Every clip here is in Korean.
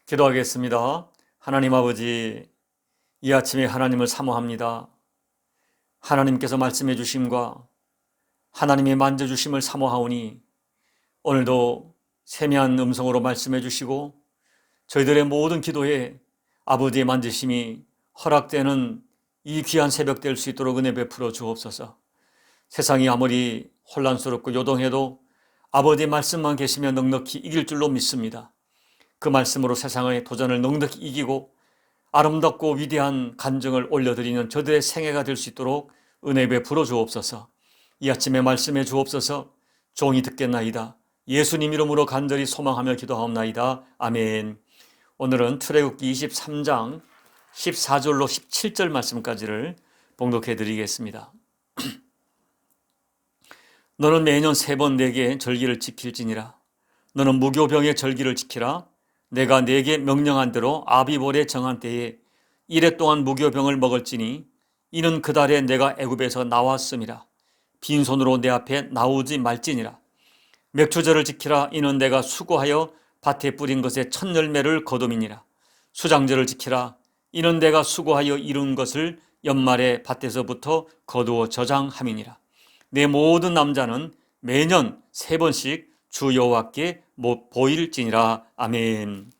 기도하겠습니다. 하나님 아버지, 이 아침에 하나님을 사모합니다. 하나님께서 말씀해 주심과 하나님이 만져주심을 사모하오니 오늘도 세미한 음성으로 말씀해 주시고 저희들의 모든 기도에 아버지의 만지심이 허락되는 이 귀한 새벽 될 수 있도록 은혜 베풀어 주옵소서. 세상이 아무리 혼란스럽고 요동해도 아버지의 말씀만 계시면 넉넉히 이길 줄로 믿습니다. 그 말씀으로 세상의 도전을 넉넉히 이기고 아름답고 위대한 간증을 올려드리는 저들의 생애가 될 수 있도록 은혜 베풀어 주옵소서. 이 아침에 말씀해 주옵소서. 종이 듣겠나이다. 예수님 이름으로 간절히 소망하며 기도하옵나이다. 아멘. 오늘은 출애굽기 23장 14절로 17절 말씀까지를 봉독해 드리겠습니다. 너는 매년 3번 내게 절기를 지킬지니라. 너는 무교병의 절기를 지키라. 내가 네게 명령한 대로 아비볼에 정한 때에 이래 동안 무교병을 먹을지니 이는 그 달에 내가 애굽에서 나왔음이라. 빈손으로 내 앞에 나오지 말지니라. 맥추절을 지키라. 이는 내가 수고하여 밭에 뿌린 것의 첫 열매를 거둠이니라. 수장절을 지키라. 이는 내가 수고하여 이룬 것을 연말에 밭에서부터 거두어 저장함이니라. 내 모든 남자는 매년 3번씩 주 여호와께 보일지니라. 아멘.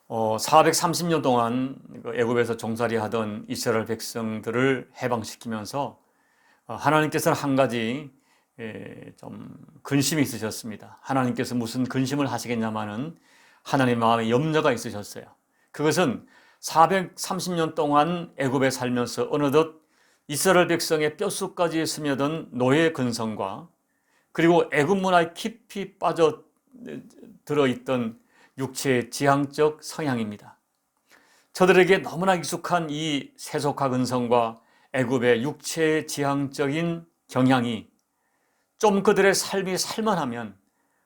430년 동안 애굽에서 종살이 하던 이스라엘 백성들을 해방시키면서 하나님께서는 한 가지 좀 근심이 있으셨습니다. 하나님께서 무슨 근심을 하시겠냐마는 하나님의 마음에 염려가 있으셨어요. 그것은 430년 동안 애굽에 살면서 어느덧 이스라엘 백성의 뼛속까지 스며든 노예 근성과 그리고 애굽 문화에 깊이 빠져 들어있던 육체의 지향적 성향입니다. 저들에게 너무나 익숙한 이 세속화 근성과 애굽의 육체의 지향적인 경향이 좀 그들의 삶이 살만하면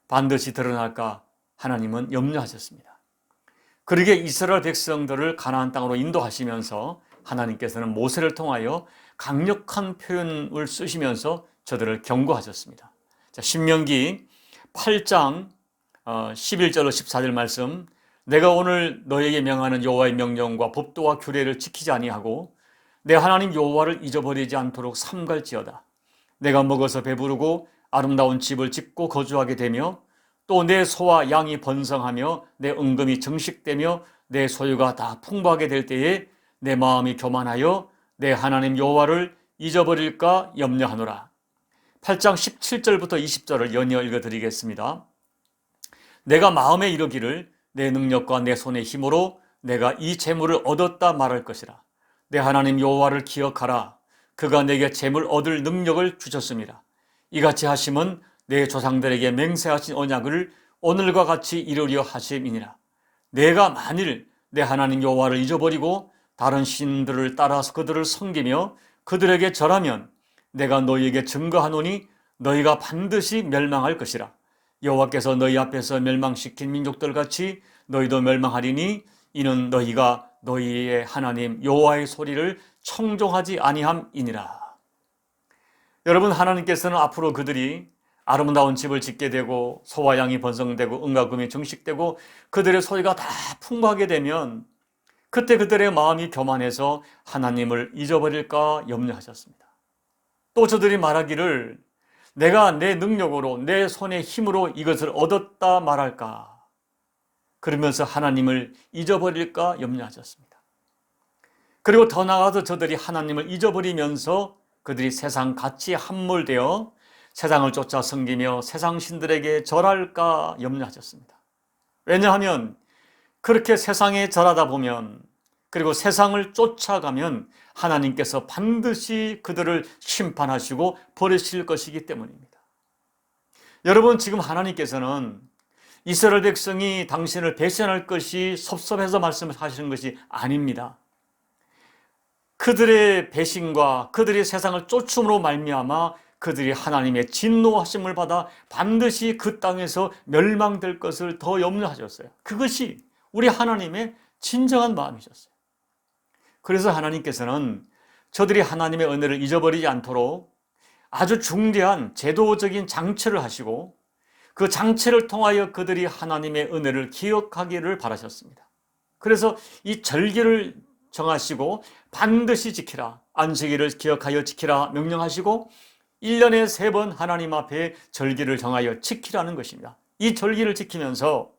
반드시 드러날까 하나님은 염려하셨습니다. 그러기에 이스라엘 백성들을 가나안 땅으로 인도하시면서 하나님께서는 모세를 통하여 강력한 표현을 쓰시면서 저들을 경고하셨습니다. 자, 신명기 8장 11절로 14절 말씀. 내가 오늘 너에게 명하는 여호와의 명령과 법도와 규례를 지키지 아니하고 내 하나님 여호와를 잊어버리지 않도록 삼갈지어다. 내가 먹어서 배부르고 아름다운 집을 짓고 거주하게 되며 또 내 소와 양이 번성하며 내 은금이 증식되며 내 소유가 다 풍부하게 될 때에 내 마음이 교만하여 내 하나님 여호와를 잊어버릴까 염려하노라. 8장 17절부터 20절을 연이어 읽어드리겠습니다. 내가 마음에 이르기를 내 능력과 내 손의 힘으로 내가 이 재물을 얻었다 말할 것이라. 내 하나님 여호와를 기억하라. 그가 내게 재물 얻을 능력을 주셨습니다. 이같이 하심은 내 조상들에게 맹세하신 언약을 오늘과 같이 이루려 하심이니라. 내가 만일 내 하나님 여호와를 잊어버리고 다른 신들을 따라서 그들을 섬기며 그들에게 절하면 내가 너희에게 증거하노니 너희가 반드시 멸망할 것이라. 여호와께서 너희 앞에서 멸망시킨 민족들 같이 너희도 멸망하리니 이는 너희가 너희의 하나님 여호와의 소리를 청종하지 아니함이니라. 여러분, 하나님께서는 앞으로 그들이 아름다운 집을 짓게 되고 소와 양이 번성되고 은과 금이 증식되고 그들의 소유가 다 풍부하게 되면 그때 그들의 마음이 교만해서 하나님을 잊어버릴까 염려하셨습니다. 또 저들이 말하기를 내가 내 능력으로 내 손의 힘으로 이것을 얻었다 말할까, 그러면서 하나님을 잊어버릴까 염려하셨습니다. 그리고 더 나아가서 저들이 하나님을 잊어버리면서 그들이 세상 가치에 함몰되어 세상을 쫓아 섬기며 세상 신들에게 절할까 염려하셨습니다. 왜냐하면 그렇게 세상에 절하다 보면 그리고 세상을 쫓아가면 하나님께서 반드시 그들을 심판하시고 버리실 것이기 때문입니다. 여러분, 지금 하나님께서는 이스라엘 백성이 당신을 배신할 것이 섭섭해서 말씀하시는 것이 아닙니다. 그들의 배신과 그들이 세상을 쫓음으로 말미암아 그들이 하나님의 진노하심을 받아 반드시 그 땅에서 멸망될 것을 더 염려하셨어요. 그것이 우리 하나님의 진정한 마음이셨어요. 그래서 하나님께서는 저들이 하나님의 은혜를 잊어버리지 않도록 아주 중대한 제도적인 장치를 하시고 그 장체를 통하여 그들이 하나님의 은혜를 기억하기를 바라셨습니다. 그래서 이 절기를 정하시고 반드시 지키라, 안식일을 기억하여 지키라 명령하시고 1년에 3번 하나님 앞에 절기를 정하여 지키라는 것입니다. 이 절기를 지키면서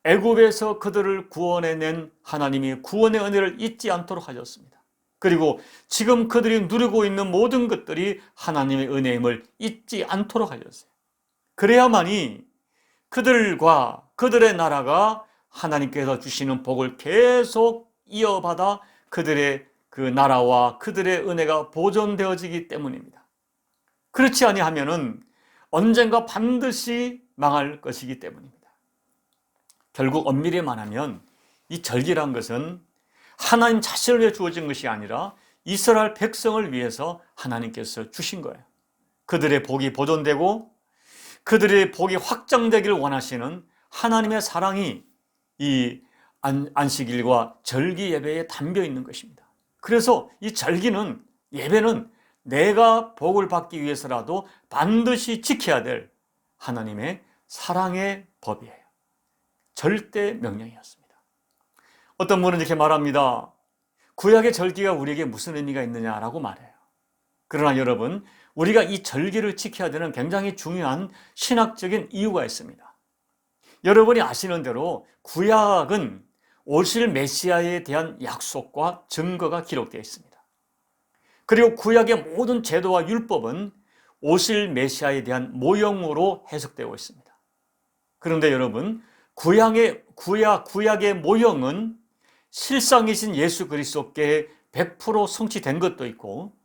애굽에서 그들을 구원해낸 하나님이 구원의 은혜를 잊지 않도록 하셨습니다. 그리고 지금 그들이 누리고 있는 모든 것들이 하나님의 은혜임을 잊지 않도록 하셨어요. 그래야만이 그들과 그들의 나라가 하나님께서 주시는 복을 계속 이어받아 그들의 그 나라와 그들의 은혜가 보존되어지기 때문입니다. 그렇지 아니하면은 언젠가 반드시 망할 것이기 때문입니다. 결국 엄밀히 말하면 이 절기란 것은 하나님 자신을 위해 주어진 것이 아니라 이스라엘 백성을 위해서 하나님께서 주신 거예요. 그들의 복이 보존되고 그들의 복이 확장되기를 원하시는 하나님의 사랑이 이 안식일과 절기 예배에 담겨 있는 것입니다. 그래서 이 절기는, 예배는 내가 복을 받기 위해서라도 반드시 지켜야 될 하나님의 사랑의 법이에요. 절대 명령이었습니다. 어떤 분은 이렇게 말합니다. 구약의 절기가 우리에게 무슨 의미가 있느냐라고 말해요. 그러나 여러분, 우리가 이 절기를 지켜야 되는 굉장히 중요한 신학적인 이유가 있습니다. 여러분이 아시는 대로 구약은 오실 메시아에 대한 약속과 증거가 기록되어 있습니다. 그리고 구약의 모든 제도와 율법은 오실 메시아에 대한 모형으로 해석되고 있습니다. 그런데 여러분, 구약의 모형은 실상이신 예수 그리스도께 100% 성취된 것도 있고,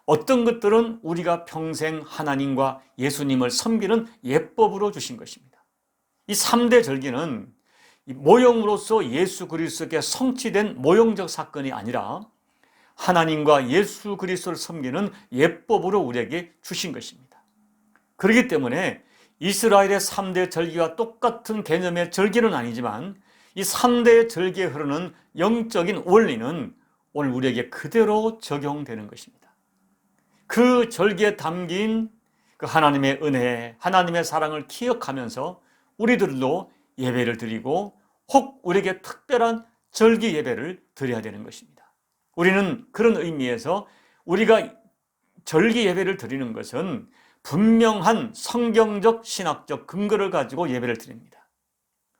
어떤 것들은 우리가 평생 하나님과 예수님을 섬기는 예법으로 주신 것입니다. 이 3대 절기는 모형으로서 예수 그리스도께 성취된 모형적 사건이 아니라 하나님과 예수 그리스도를 섬기는 예법으로 우리에게 주신 것입니다. 그렇기 때문에 이스라엘의 3대 절기와 똑같은 개념의 절기는 아니지만 이 3대 절기에 흐르는 영적인 원리는 오늘 우리에게 그대로 적용되는 것입니다. 그 절기에 담긴 그 하나님의 은혜, 하나님의 사랑을 기억하면서 우리들도 예배를 드리고 혹 우리에게 특별한 절기 예배를 드려야 되는 것입니다. 우리는 그런 의미에서 우리가 절기 예배를 드리는 것은 분명한 성경적 신학적 근거를 가지고 예배를 드립니다.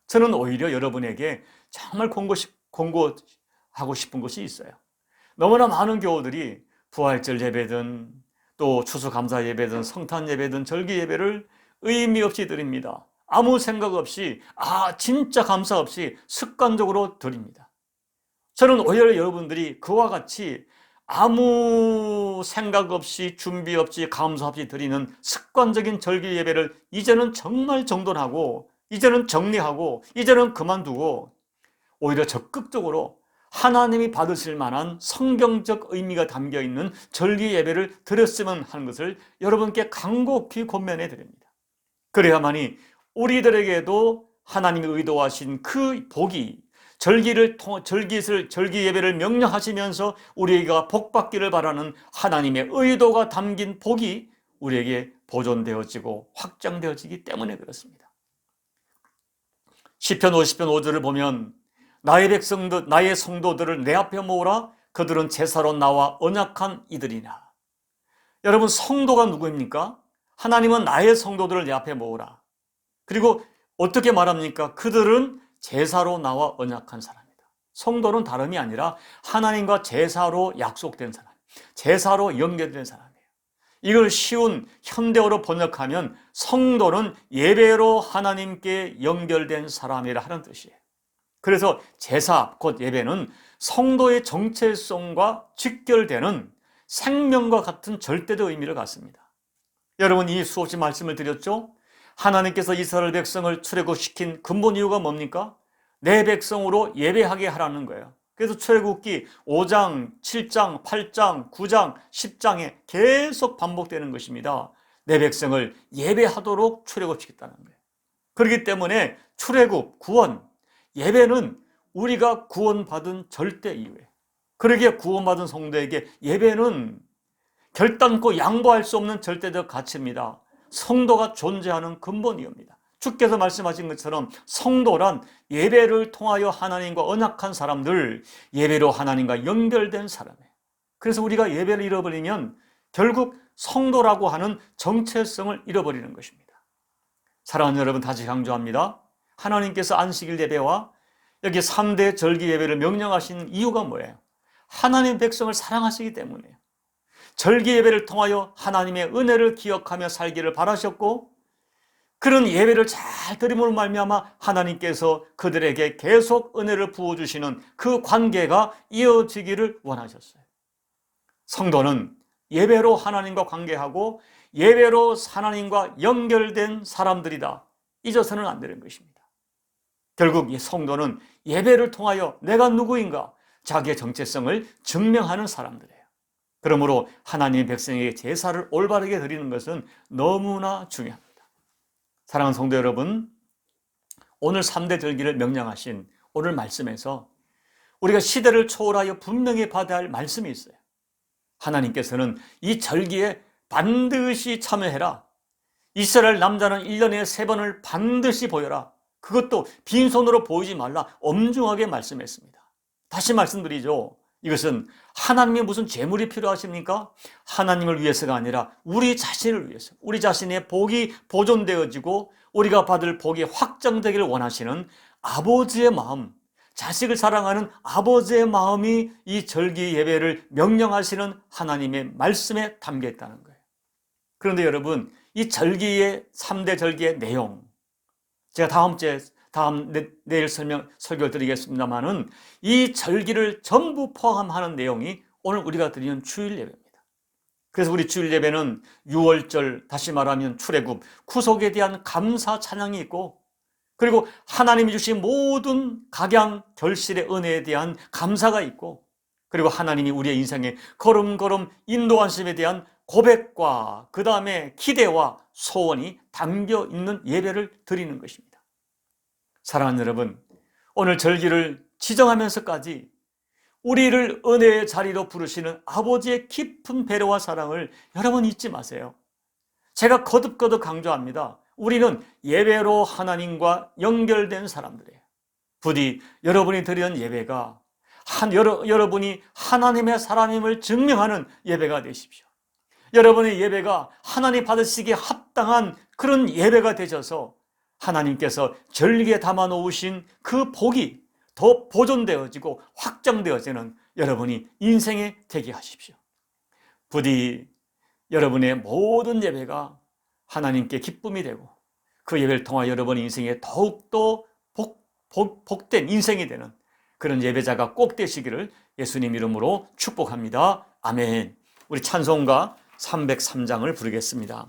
저는 오히려 여러분에게 정말 권고하고 싶은 것이 있어요. 너무나 많은 교우들이 부활절 예배든 또 추수감사 예배든 성탄 예배든 절기 예배를 의미 없이 드립니다. 아무 생각 없이, 진짜 감사 없이 습관적으로 드립니다. 저는 오히려 여러분들이 그와 같이 아무 생각 없이 준비 없이 감사 없이 드리는 습관적인 절기 예배를 이제는 정말 정돈하고, 이제는 정리하고, 이제는 그만두고 오히려 적극적으로 하나님이 받으실 만한 성경적 의미가 담겨 있는 절기 예배를 드렸으면 하는 것을 여러분께 간곡히 권면해 드립니다. 그래야만이 우리들에게도 하나님이 의도하신 그 복이 절기 예배를 명령하시면서 우리가 복받기를 바라는 하나님의 의도가 담긴 복이 우리에게 보존되어지고 확장되어지기 때문에 그렇습니다. 시편 50편 5절을 보면 나의 백성들, 나의 성도들을 내 앞에 모으라. 그들은 제사로 나와 언약한 이들이나. 여러분, 성도가 누구입니까? 하나님은 나의 성도들을 내 앞에 모으라. 그리고 어떻게 말합니까? 그들은 제사로 나와 언약한 사람이다. 성도는 다름이 아니라 하나님과 제사로 약속된 사람, 제사로 연결된 사람이에요. 이걸 쉬운 현대어로 번역하면 성도는 예배로 하나님께 연결된 사람이라 하는 뜻이에요. 그래서 제사, 곧 예배는 성도의 정체성과 직결되는 생명과 같은 절대적 의미를 갖습니다. 여러분, 이 수없이 말씀을 드렸죠? 하나님께서 이스라엘 백성을 출애굽시킨 근본 이유가 뭡니까? 내 백성으로 예배하게 하라는 거예요. 그래서 출애굽기 5장, 7장, 8장, 9장, 10장에 계속 반복되는 것입니다. 내 백성을 예배하도록 출애굽시켰다는 거예요. 그렇기 때문에 출애굽, 구원, 예배는 우리가 구원받은 절대 이유예요. 그러기에 구원받은 성도에게 예배는 결단코 양보할 수 없는 절대적 가치입니다. 성도가 존재하는 근본 이유입니다. 주께서 말씀하신 것처럼 성도란 예배를 통하여 하나님과 언약한 사람들, 예배로 하나님과 연결된 사람이에요. 그래서 우리가 예배를 잃어버리면 결국 성도라고 하는 정체성을 잃어버리는 것입니다. 사랑하는 여러분, 다시 강조합니다. 하나님께서 안식일 예배와 여기 3대 절기 예배를 명령하신 이유가 뭐예요? 하나님 백성을 사랑하시기 때문이에요. 절기 예배를 통하여 하나님의 은혜를 기억하며 살기를 바라셨고, 그런 예배를 잘 드림으로 말미암아 하나님께서 그들에게 계속 은혜를 부어주시는 그 관계가 이어지기를 원하셨어요. 성도는 예배로 하나님과 관계하고 예배로 하나님과 연결된 사람들이다. 잊어서는 안 되는 것입니다. 결국 이 성도는 예배를 통하여 내가 누구인가 자기의 정체성을 증명하는 사람들이에요. 그러므로 하나님의 백성에게 제사를 올바르게 드리는 것은 너무나 중요합니다. 사랑하는 성도 여러분, 오늘 3대 절기를 명령하신 오늘 말씀에서 우리가 시대를 초월하여 분명히 받아야 할 말씀이 있어요. 하나님께서는 이 절기에 반드시 참여해라. 이스라엘 남자는 1년에 3번을 반드시 보여라. 그것도 빈손으로 보이지 말라. 엄중하게 말씀했습니다. 다시 말씀드리죠. 이것은 하나님의 무슨 재물이 필요하십니까? 하나님을 위해서가 아니라 우리 자신을 위해서, 우리 자신의 복이 보존되어지고 우리가 받을 복이 확장되기를 원하시는 아버지의 마음, 자식을 사랑하는 아버지의 마음이 이 절기 예배를 명령하시는 하나님의 말씀에 담겨 있다는 거예요. 그런데 여러분, 이 절기의 3대 절기의 내용, 제가 내일 설교를 드리겠습니다만은 이 절기를 전부 포함하는 내용이 오늘 우리가 드리는 주일 예배입니다. 그래서 우리 주일 예배는 유월절, 다시 말하면 출애굽, 구속에 대한 감사 찬양이 있고, 그리고 하나님이 주신 모든 각양 결실의 은혜에 대한 감사가 있고, 그리고 하나님이 우리의 인생에 걸음걸음 인도하심에 대한 고백과 그 다음에 기대와 소원이 담겨 있는 예배를 드리는 것입니다. 사랑하는 여러분, 오늘 절기를 지정하면서까지 우리를 은혜의 자리로 부르시는 아버지의 깊은 배려와 사랑을 여러분 잊지 마세요. 제가 거듭거듭 강조합니다. 우리는 예배로 하나님과 연결된 사람들이에요. 부디 여러분이 드리는 예배가 여러분이 하나님의 사람임을 증명하는 예배가 되십시오. 여러분의 예배가 하나님 받으시기에 합당한 그런 예배가 되셔서 하나님께서 절기에 담아 놓으신 그 복이 더 보존되어지고 확장되어지는 여러분이 인생에 되게 하십시오. 부디 여러분의 모든 예배가 하나님께 기쁨이 되고 그 예배를 통하여 여러분의 인생에 더욱더 복된 인생이 되는 그런 예배자가 꼭 되시기를 예수님 이름으로 축복합니다. 아멘. 우리 찬송가 303장을 부르겠습니다.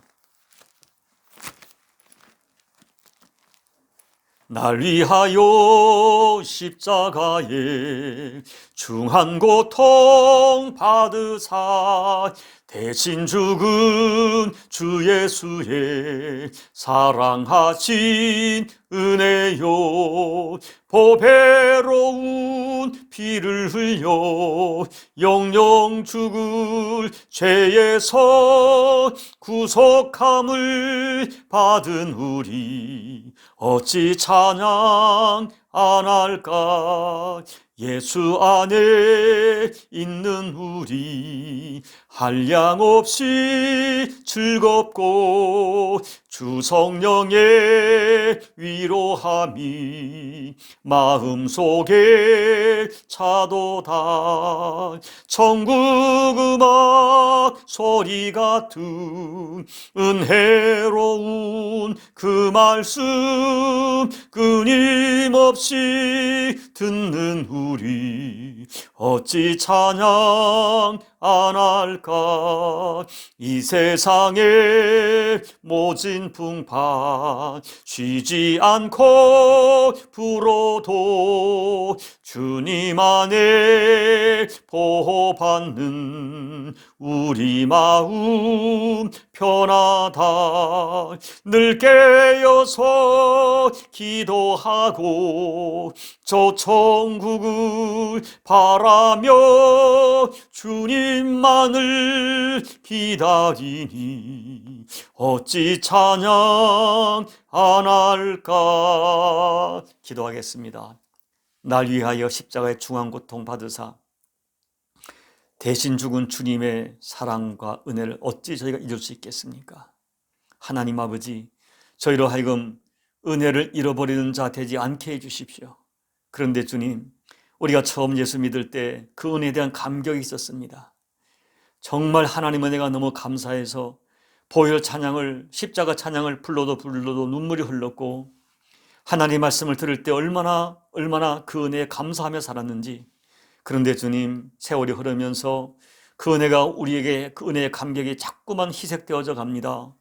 날 위하여 십자가에 중한 고통 받으사 대신 죽은 주 예수의 사랑하신 은혜요, 보배로운 피를 흘려 영영 죽을 죄에서 구속함을 받은 우리 어찌 찬양 안 할까? 예수 안에 있는 우리 한량없이 즐겁고 주 성령의 위로함이 마음속에 차도다. 천국 음악 소리 같은 은혜로운 그 말씀 끊임없이 듣는 우리 어찌 찬양 안 할까? 이 세상의 모진 풍파 쉬지 않고 불어도 주님 안에 보호받는 우리 마음 편하다. 늘 깨어서 기도하고 저 천국을 바라며 주님만을 기다리니 어찌 찬양 안 할까. 기도하겠습니다. 날 위하여 십자가의 중한 고통 받으사 대신 죽은 주님의 사랑과 은혜를 어찌 저희가 잊을 수 있겠습니까? 하나님 아버지, 저희로 하여금 은혜를 잃어버리는 자 되지 않게 해주십시오. 그런데 주님, 우리가 처음 예수 믿을 때 그 은혜에 대한 감격이 있었습니다. 정말 하나님 은혜가 너무 감사해서 보혈 찬양을, 십자가 찬양을 불러도 눈물이 흘렀고, 하나님 말씀을 들을 때 얼마나 그 은혜에 감사하며 살았는지. 그런데 주님, 세월이 흐르면서 그 은혜가 우리에게, 그 은혜의 감격이 자꾸만 희색되어져 갑니다.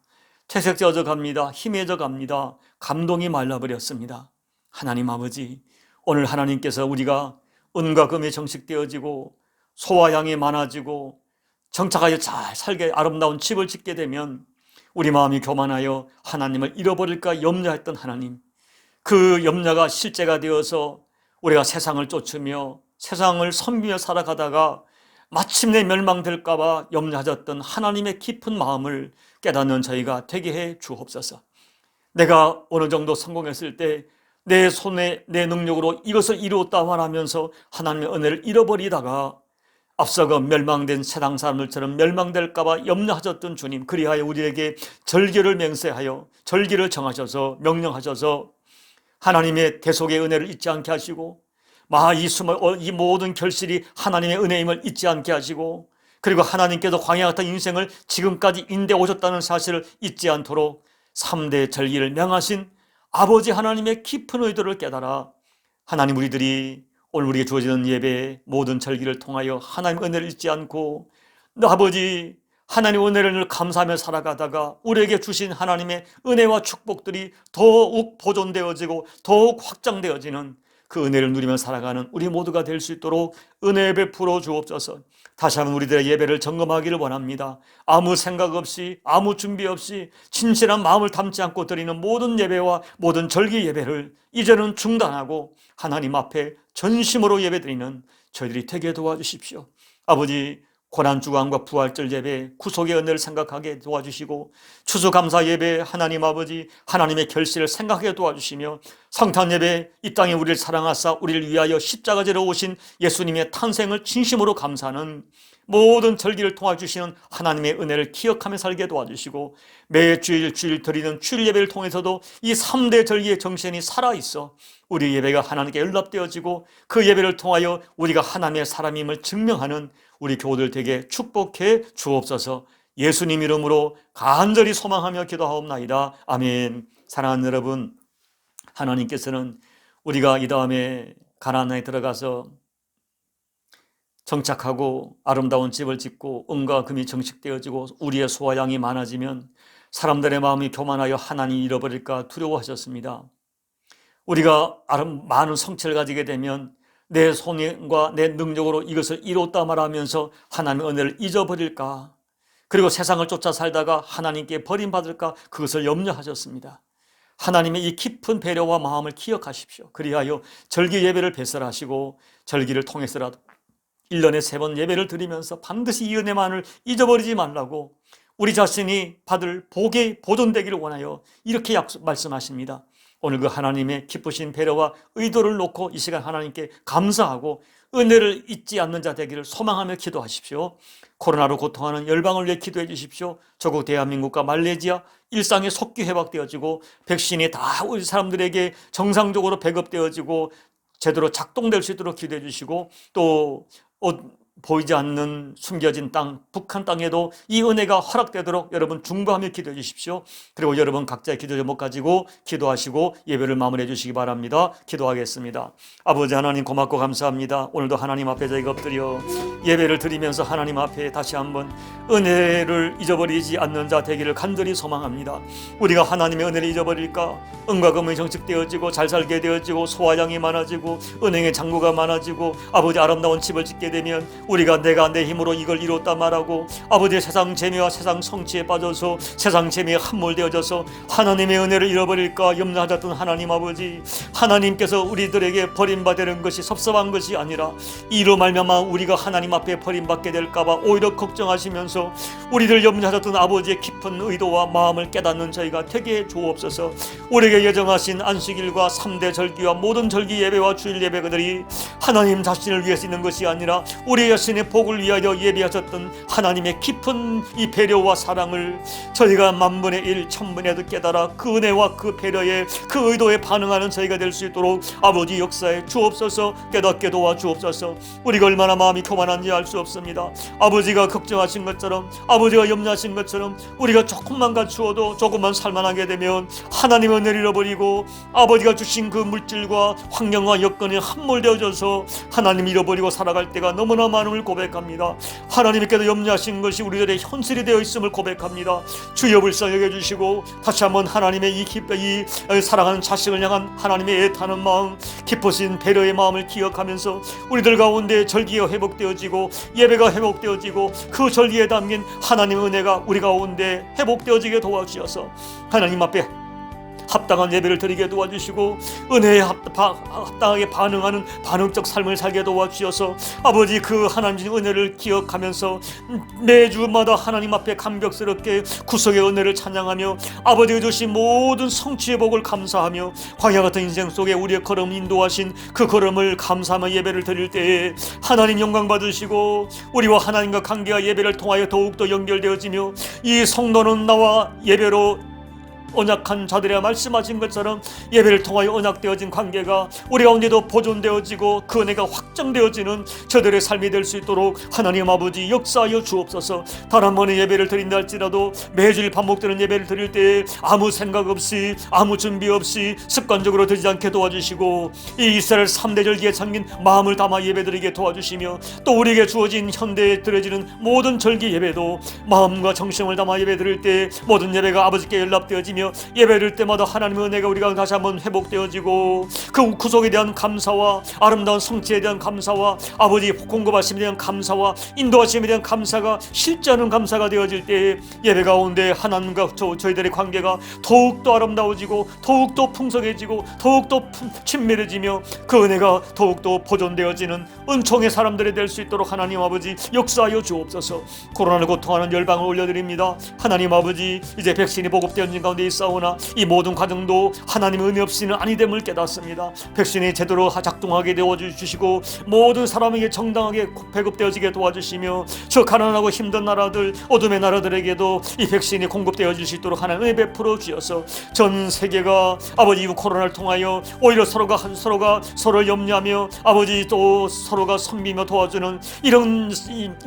퇴색되어져 갑니다. 희미해져 갑니다. 감동이 말라버렸습니다. 하나님 아버지, 오늘 하나님께서 우리가 은과 금이 정식되어지고 소와 양이 많아지고 정착하여 잘 살게 아름다운 집을 짓게 되면 우리 마음이 교만하여 하나님을 잃어버릴까 염려했던 하나님, 그 염려가 실제가 되어서 우리가 세상을 쫓으며 세상을 섬기며 살아가다가 마침내 멸망될까 봐 염려하셨던 하나님의 깊은 마음을 깨닫는 저희가 되게 해 주옵소서. 내가 어느 정도 성공했을 때 내 손에 내 능력으로 이것을 이루었다 말하면서 하나님의 은혜를 잃어버리다가 앞서가 멸망된 세상 사람들처럼 멸망될까 봐 염려하셨던 주님, 그리하여 우리에게 절기를 맹세하여 절기를 정하셔서 명령하셔서 하나님의 대속의 은혜를 잊지 않게 하시고 이 모든 결실이 하나님의 은혜임을 잊지 않게 하시고, 그리고 하나님께서 광야 같은 인생을 지금까지 인대 오셨다는 사실을 잊지 않도록 3대 절기를 명하신 아버지 하나님의 깊은 의도를 깨달아 하나님, 우리들이 오늘 우리에게 주어지는 예배의 모든 절기를 통하여 하나님의 은혜를 잊지 않고 아버지 하나님의 은혜를 감사하며 살아가다가 우리에게 주신 하나님의 은혜와 축복들이 더욱 보존되어지고 더욱 확장되어지는 그 은혜를 누리며 살아가는 우리 모두가 될 수 있도록 은혜 베풀어 주옵소서. 다시 한번 우리들의 예배를 점검하기를 원합니다. 아무 생각 없이, 아무 준비 없이 진실한 마음을 담지 않고 드리는 모든 예배와 모든 절기 예배를 이제는 중단하고 하나님 앞에 전심으로 예배드리는 저희들이 되게 도와주십시오. 아버지, 고난주간과 부활절 예배, 구속의 은혜를 생각하게 도와주시고, 추수감사 예배, 하나님 아버지 하나님의 결실을 생각하게 도와주시며, 성탄 예배, 이 땅에 우리를 사랑하사 우리를 위하여 십자가지로 오신 예수님의 탄생을 진심으로 감사하는 모든 절기를 통해 주시는 하나님의 은혜를 기억하며 살게 도와주시고, 매 주일 드리는 주일 예배를 통해서도 이 3대 절기의 정신이 살아있어 우리 예배가 하나님께 연락되어지고 그 예배를 통하여 우리가 하나님의 사람임을 증명하는 우리 교우들 되게 축복해 주옵소서. 예수님 이름으로 간절히 소망하며 기도하옵나이다. 아멘. 사랑하는 여러분, 하나님께서는 우리가 이 다음에 가나안에 들어가서 정착하고 아름다운 집을 짓고 은과 금이 정식되어지고 우리의 소와 양이 많아지면 사람들의 마음이 교만하여 하나님 잃어버릴까 두려워하셨습니다. 우리가 많은 성취를 가지게 되면 내 손과 내 능력으로 이것을 이뤘다 말하면서 하나님의 은혜를 잊어버릴까, 그리고 세상을 쫓아 살다가 하나님께 버림받을까, 그것을 염려하셨습니다. 하나님의 이 깊은 배려와 마음을 기억하십시오. 그리하여 절기 예배를 배설하시고 절기를 통해서라도 1년에 3번 예배를 드리면서 반드시 이 은혜만을 잊어버리지 말라고 우리 자신이 받을 복이 보존되기를 원하여 이렇게 말씀하십니다. 오늘 그 하나님의 기쁘신 배려와 의도를 놓고 이 시간 하나님께 감사하고 은혜를 잊지 않는 자 되기를 소망하며 기도하십시오. 코로나로 고통하는 열방을 위해 기도해 주십시오. 조국 대한민국과 말레이시아 일상이 속기 회복되어지고 백신이 다 우리 사람들에게 정상적으로 배급되어지고 제대로 작동될 수 있도록 기도해 주시고, 또 보이지 않는 숨겨진 땅, 북한 땅에도 이 은혜가 허락되도록 여러분 중보하며 기도해 주십시오. 그리고 여러분 각자의 기도 제목 가지고 기도하시고 예배를 마무리해 주시기 바랍니다. 기도하겠습니다. 아버지 하나님, 고맙고 감사합니다. 오늘도 하나님 앞에 저희가 엎드려 예배를 드리면서 하나님 앞에 다시 한번 은혜를 잊어버리지 않는 자 되기를 간절히 소망합니다. 우리가 하나님의 은혜를 잊어버릴까? 은과 금이 정식되어지고 잘 살게 되어지고 소와 양이 많아지고 은행의 잔고가 많아지고 아버지 아름다운 집을 짓게 되면 우리가 내가 내 힘으로 이걸 이뤘다 말하고 아버지의 세상 재미와 세상 성취에 빠져서 세상 재미에 함몰되어져서 하나님의 은혜를 잃어버릴까 염려하셨던 하나님 아버지, 하나님께서 우리들에게 버림받는 것이 섭섭한 것이 아니라 이로 말미암아 우리가 하나님 앞에 버림받게 될까봐 오히려 걱정하시면서 우리를 염려하셨던 아버지의 깊은 의도와 마음을 깨닫는 저희가 되게 해 주옵소서. 우리에게 예정하신 안식일과 3대 절기와 모든 절기 예배와 주일 예배들이 하나님 자신을 위해서 있는 것이 아니라 우리 자신의 복을 위하여 예비하셨던 하나님의 깊은 이 배려와 사랑을 저희가 만분의 1, 천분의 1 깨달아 그 은혜와 그 배려에 그 의도에 반응하는 저희가 될 수 있도록 아버지 역사에 주옵소서. 깨닫게 도와주옵소서. 우리가 얼마나 마음이 교만한지 알 수 없습니다. 아버지가 걱정하신 것처럼, 아버지가 염려하신 것처럼 우리가 조금만 갖추어도 조금만 살만하게 되면 하나님의 은혜를 잃어버리고 아버지가 주신 그 물질과 환경과 여건에 함몰되어져서 하나님 잃어버리고 살아갈 때가 너무나 많음을 고백합니다. 하나님께서 염려하신 것이 우리들의 현실이 되어 있음을 고백합니다. 주여 불쌍히 여겨주시고 다시 한번 하나님의 이 사랑하는 자식을 향한 하나님의 애타는 마음, 깊으신 배려의 마음을 기억하면서 우리들 가운데 절기가 회복되어지고 예배가 회복되어지고 그 절기에 담긴 하나님의 은혜가 우리 가운데 회복되어지게 도와주셔서 하나님 앞에 합당한 예배를 드리게 도와주시고 은혜에 합당하게 반응하는 반응적 삶을 살게 도와주셔서 아버지 그 하나님의 은혜를 기억하면서 매주마다 하나님 앞에 감격스럽게 구속의 은혜를 찬양하며 아버지가 주신 모든 성취의 복을 감사하며 광야 같은 인생 속에 우리의 걸음 인도하신 그 걸음을 감사하며 예배를 드릴 때에 하나님 영광 받으시고 우리와 하나님과 관계가 예배를 통하여 더욱더 연결되어지며 이 성도는 나와 예배로 언약한 자들의 말씀하신 것처럼 예배를 통하여 언약되어진 관계가 우리 가운데도 보존되어지고 그 은혜가 확정되어지는 저들의 삶이 될 수 있도록 하나님 아버지 역사하여 주옵소서. 단 한 번의 예배를 드린다 할지라도 매주일 반복되는 예배를 드릴 때 아무 생각 없이 아무 준비 없이 습관적으로 드리지 않게 도와주시고 이 이스라엘 3대 절기에 잠긴 마음을 담아 예배드리게 도와주시며 또 우리에게 주어진 현대에 드려지는 모든 절기 예배도 마음과 정성을 담아 예배드릴 때 모든 예배가 아버지께 연락되어지며 예배를 때마다 하나님의 은혜가 우리가 다시 한번 회복되어지고 그 구속에 대한 감사와 아름다운 성취에 대한 감사와 아버지 공급하심에 대한 감사와 인도하심에 대한 감사가 실제하는 감사가 되어질 때 예배 가운데 하나님과 저희들의 관계가 더욱더 아름다워지고 더욱더 풍성해지고 더욱더 친밀해지며 그 은혜가 더욱더 보존되어지는 은총의 사람들이 될 수 있도록 하나님 아버지 역사하여 주옵소서. 코로나를 고통하는 열방을 올려드립니다. 하나님 아버지 이제 백신이 보급되어진 가운데 있사오나 이 모든 과정도 하나님의 은혜 없이는 아니됨을 깨닫습니다. 백신이 제대로 작동하게 도와주시고 모든 사람에게 정당하게 배급되어지게 도와주시며 저 가난하고 힘든 나라들 어둠의 나라들에게도 이 백신이 공급되어질 수 있도록 하나님 은혜 베풀어 주셔서 전 세계가 아버지 이 코로나를 통하여 오히려 서로가 서로를 염려하며 아버지 또 서로가 섬기며 도와주는 이런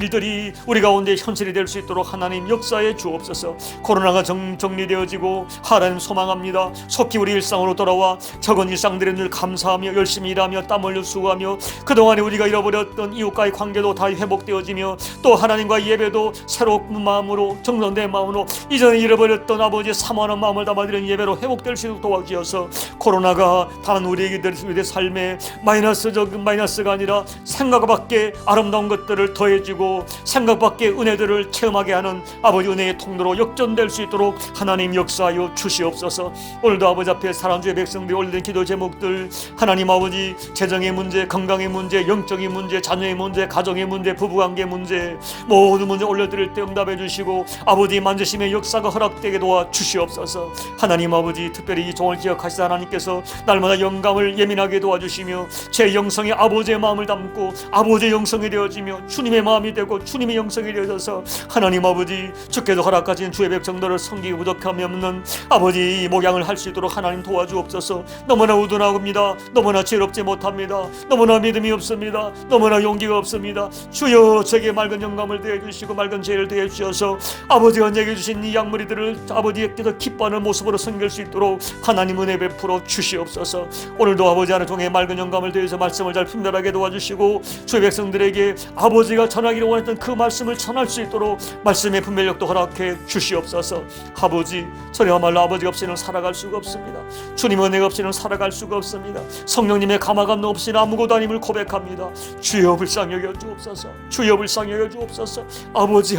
일들이 우리 가운데 현실이 될 수 있도록 하나님 역사에 주옵소서. 코로나가 정리되어지고 하나님 소망합니다. 속히 우리 일상으로 돌아와 적은 일상들에 늘 감사하며 열심히 일하며 땀 흘려 수고하며 그동안에 우리가 잃어버렸던 이웃과의 관계도 다 회복되어지며 또 하나님과의 예배도 새로운 마음으로 정돈된 마음으로 이전에 잃어버렸던 아버지의 사모하는 마음을 담아드리는 예배로 회복될 수 있도록 도와주셔서 코로나가 단 우리의 삶에 마이너스가 아니라 생각 밖에 아름다운 것들을 더해지고 생각 밖에 은혜들을 체험하게 하는 아버지 은혜의 통로로 역전될 수 있도록 하나님 역사하여 주시옵소서. 오늘도 아버지 앞에 사랑주의 백성들이 올린 기도 제목들 하나님 아버지 재정의 문제, 건강의 문제, 영적인 문제, 자녀의 문제, 가정의 문제, 부부관계 문제 모든 문제 올려드릴 때 응답해 주시고 아버지 만지심의 역사가 허락되게 도와 주시옵소서. 하나님 아버지 특별히 이 종을 기억하시다 하나님께서 날마다 영감을 예민하게 도와주시며 제 영성에 아버지의 마음을 담고 아버지의 영성이 되어지며 주님의 마음이 되고 주님의 영성이 되어져서 하나님 아버지 주께서 허락하신 주의 백성들을 섬기기 부족함이 없는 아버지 목양을 할 수 있도록 하나님 도와주옵소서. 너무나 우둔하옵니다. 너무나 지혜롭지 못합니다. 너무나 믿음이 없습니다. 너무나 용기가 없습니다. 주여 제게 맑은 영감을 더해주시고 맑은 지혜를 더해주셔서 아버지가 내게 주신 이 약물이들을 아버지께서 기뻐하는 모습으로 섬길 수 있도록 하나님 은혜 베풀어 주시옵소서. 오늘도 아버지 하나 통해 맑은 영감을 더해서 말씀을 잘 분별하게 도와주시고 주의 백성들에게 아버지가 전하기를 원했던 그 말씀을 전할 수 있도록 말씀의 분별력도 허락해 주시옵소서. 아버지 저희와 그야말로 아버지 없이는 살아갈 수가 없습니다. 주님의 은혜 없이는 살아갈 수가 없습니다. 성령님의 감화감동 없이는 아무것도 아님을 고백합니다. 주여 불쌍히 여겨 주옵소서. 주여 불쌍히 여겨 주옵소서. 아버지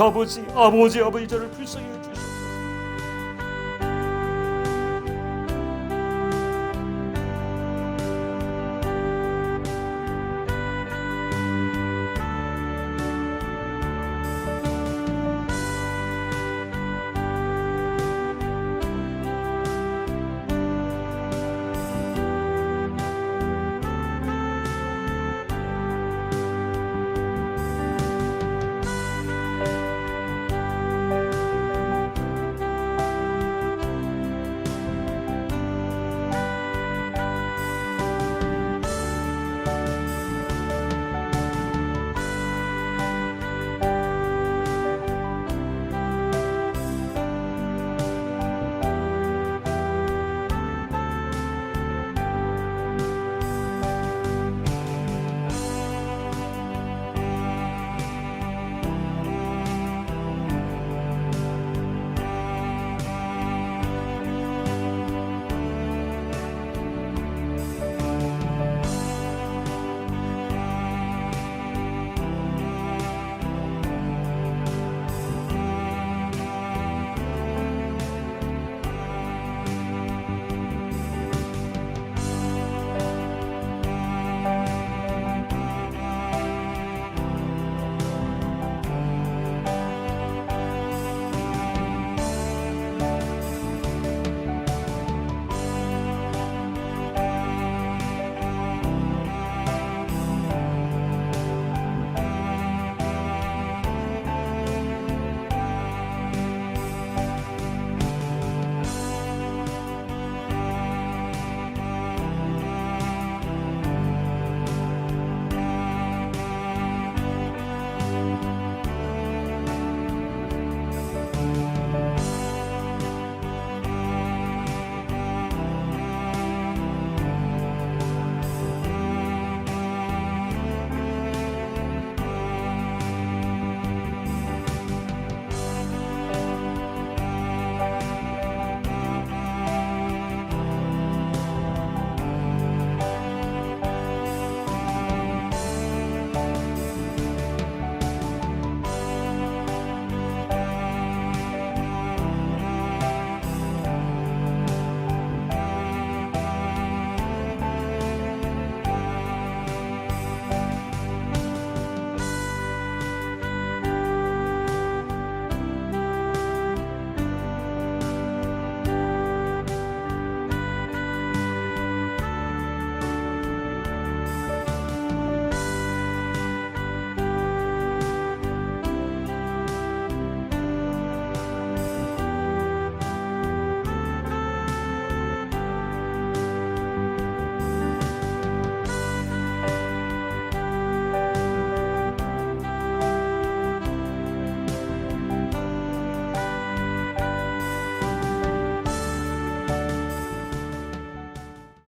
저를 불쌍히 여겨